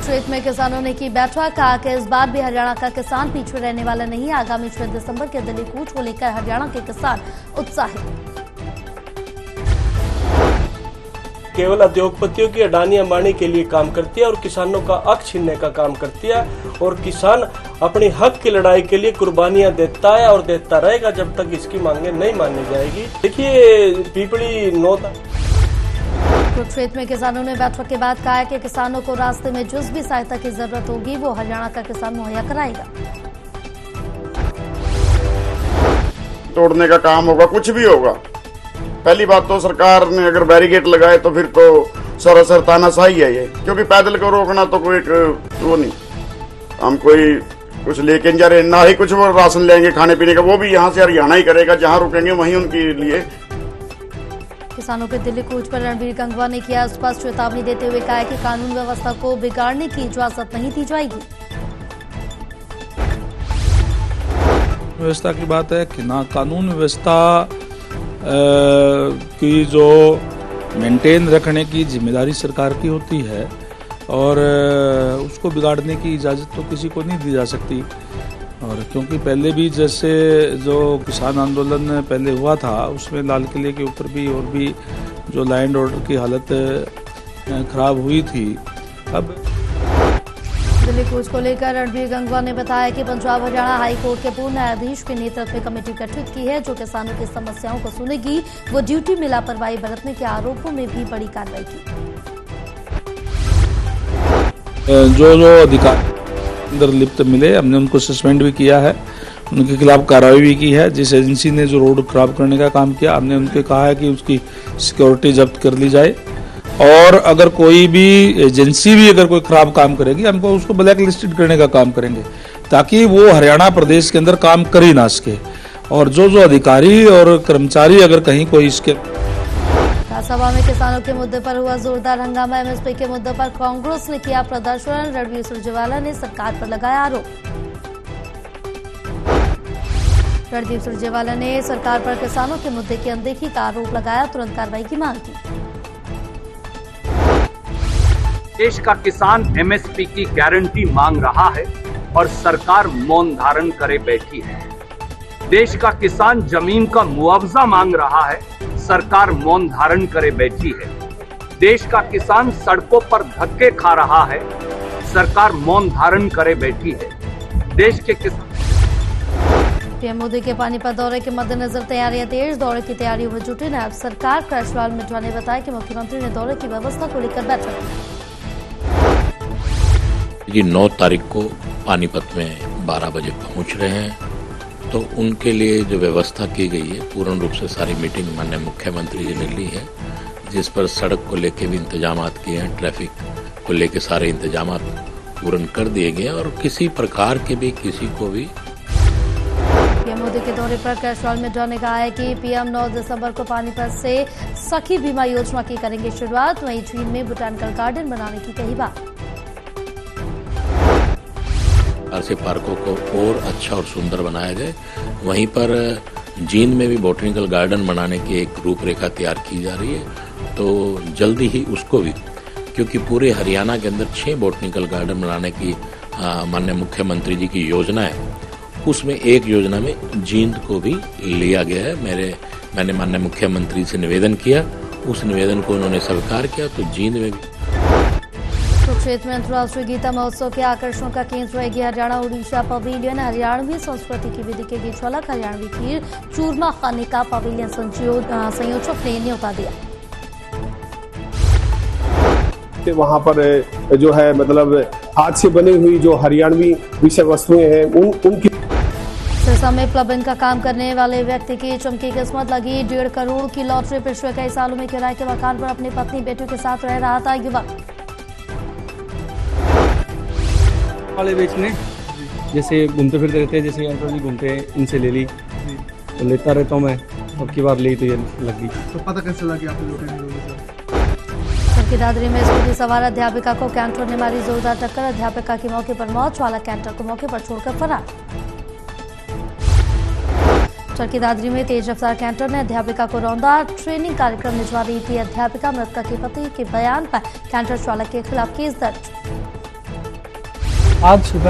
कुरुक्षेत्र में किसानों ने की बैठक, कहा कि इस बार भी हरियाणा का किसान पीछे रहने वाला नहीं। आगामी 6 दिसंबर के दिल्ली कूच को लेकर हरियाणा के किसान उत्साहित। केवल उद्योगपतियों की अडानी अंबानी के लिए काम करती है और किसानों का हक छीनने का काम करती है, और किसान अपने हक की लड़ाई के लिए कुर्बानियां देता है और देता रहेगा जब तक इसकी मांगे नहीं मानी जाएगी। देखिए पीपली 9 कुरुक्षेत्र में किसानों ने बैठक के बाद कहा कि किसानों को रास्ते में जिस भी सहायता की जरूरत होगी वो हरियाणा का किसान मुहैया कराएगा। तोड़ने का काम होगा, कुछ भी होगा। पहली बात तो सरकार ने अगर बैरिकेड लगाए तो फिर तो सरासर तानाशाही है ये, क्योंकि पैदल को रोकना तो कोई वो नहीं। हम कोई कुछ लेके जा रहे, ना ही कुछ वो राशन लेंगे खाने पीने का, वो भी यहाँ से हरियाणा ही करेगा, जहाँ रुकेंगे वहीं उनके लिए। किसानों के दिल्ली कूच पर रणबीर गंगवा ने किया स्पष्ट चेतावनी देते हुए कहा कि कानून व्यवस्था को बिगाड़ने की इजाजत नहीं दी जाएगी। व्यवस्था की बात है कि ना, कानून व्यवस्था की जो मेंटेन रखने की जिम्मेदारी सरकार की होती है, और उसको बिगाड़ने की इजाज़त तो किसी को नहीं दी जा सकती। और क्योंकि पहले भी जैसे जो किसान आंदोलन पहले हुआ था उसमें लाल किले के ऊपर भी और भी जो लॉ एंड ऑर्डर की हालत खराब हुई थी। अब दिल्ली कूच को लेकर रणबीर गंगवा ने बताया कि पंजाब हरियाणा हाई कोर्ट के पूर्व न्यायाधीश के नेतृत्व में कमेटी गठित की है जो किसानों की समस्याओं को सुनेगी। वो ड्यूटी में लापरवाही बरतने के आरोपों में भी बड़ी कार्रवाई की। जो अधिकारी अंदर लिप्त मिले हमने उनको सस्पेंड भी किया है, उनके खिलाफ कार्रवाई भी की है। जिस एजेंसी ने जो रोड खराब करने का काम किया हमने उनके कहा है कि उसकी सिक्योरिटी जब्त कर ली जाए, और अगर कोई भी एजेंसी भी अगर कोई खराब काम करेगी हमको उसको ब्लैक लिस्टेड करने का काम करेंगे, ताकि वो हरियाणा प्रदेश के अंदर काम कर ही ना सके। और जो अधिकारी और कर्मचारी अगर कहीं कोई इसके सभा में किसानों के मुद्दे पर हुआ जोरदार हंगामा। एमएसपी के मुद्दे पर कांग्रेस ने किया प्रदर्शन। रणबीर सुरजेवाला ने सरकार पर लगाया आरोप। रणबीर सुरजेवाला ने सरकार पर किसानों के मुद्दे की अनदेखी का आरोप लगाया, तुरंत कार्रवाई की मांग की। देश का किसान एमएसपी की गारंटी मांग रहा है और सरकार मौन धारण करे बैठी है। देश का किसान जमीन का मुआवजा मांग रहा है, सरकार मौन धारण करे बैठी है। देश का किसान सड़कों पर धक्के खा रहा है, सरकार मौन धारण करे बैठी है। देश के किसान पीएम मोदी के पानीपत दौरे के मद्देनजर तैयारियां तेज, दौरे की तैयारियों में जुटे नायब सरकार क्रशवाल मिश्रा ने बताया कि मुख्यमंत्री ने दौरे की व्यवस्था को लेकर बैठक की। 9 तारीख को पानीपत में 12 बजे पहुंच रहे हैं, तो उनके लिए जो व्यवस्था की गई है पूर्ण रूप से सारी मीटिंग माननीय मुख्यमंत्री जी ने ली है, जिस पर सड़क को लेके भी इंतजाम किए हैं, ट्रैफिक को लेके सारे इंतजाम पूर्ण कर दिए गए और किसी प्रकार के भी किसी को भी। पीएम मोदी के दौरे पर क्रशवाल मिश्रा ने कहा है कि पीएम 9 दिसंबर को पानीपत से सखी बीमा योजना की करेंगे शुरुआत, वहीं झील में बोटानिकल गार्डन बनाने की कही बात। ऐसे पार्कों को और अच्छा और सुंदर बनाया जाए, वहीं पर जींद में भी बोटनिकल गार्डन बनाने की एक रूपरेखा तैयार की जा रही है, तो जल्दी ही उसको भी, क्योंकि पूरे हरियाणा के अंदर 6 बोटनिकल गार्डन बनाने की माननीय मुख्यमंत्री जी की योजना है, उसमें एक योजना में जींद को भी लिया गया है। मैंने माननीय मुख्यमंत्री से निवेदन किया, उस निवेदन को उन्होंने स्वीकार किया, तो जींद में भी। कुरुक्षेत्र में अंतर्राष्ट्रीय गीता महोत्सव के आकर्षणों का केंद्र रहेगी हरियाणा उड़ीसा पवेलियन। हरियाणवी संस्कृति की भी दिखेगी झलक। हरियाणवी खीर चूरमा खाने का पवेलियन संयोजक ने न्योता दिया। वहाँ पर जो है मतलब हाथ से बनी हुई जो हरियाणवी विषय वस्तुएं हैं उनकी। सिरसा में प्लबिंग का काम करने वाले व्यक्ति की चमकी किस्मत लगी। 1.5 करोड़ की लॉटरी। पिछले कई सालों में किराए के मकान पर अपनी पत्नी बेटे के साथ रह रहा था युवक। वाले बेचने जैसे घूमते फिरते रहते हैं, जैसे अंकल जी घूमते हैं, इनसे ले ली तो लेता रहता हूँ मैं, अब की बार ली तो ये लग गई। तो पता कैसे लगा कि आपने लूटे? की दादरी में स्कूटी सवार अध्यापिका को कैंटर ने मारी जोरदार टक्कर। अध्यापिका की मौके पर मौत, चालक कैंटर को मौके पर छोड़कर फरार। चरखी दादरी में तेज रफ्तार कैंटर ने अध्यापिका को रौंदा। ट्रेनिंग कार्यक्रम में जा रही थी अध्यापिका। मृतक के पति के बयान पर कैंटर चालक के खिलाफ केस दर्ज। आज सुबह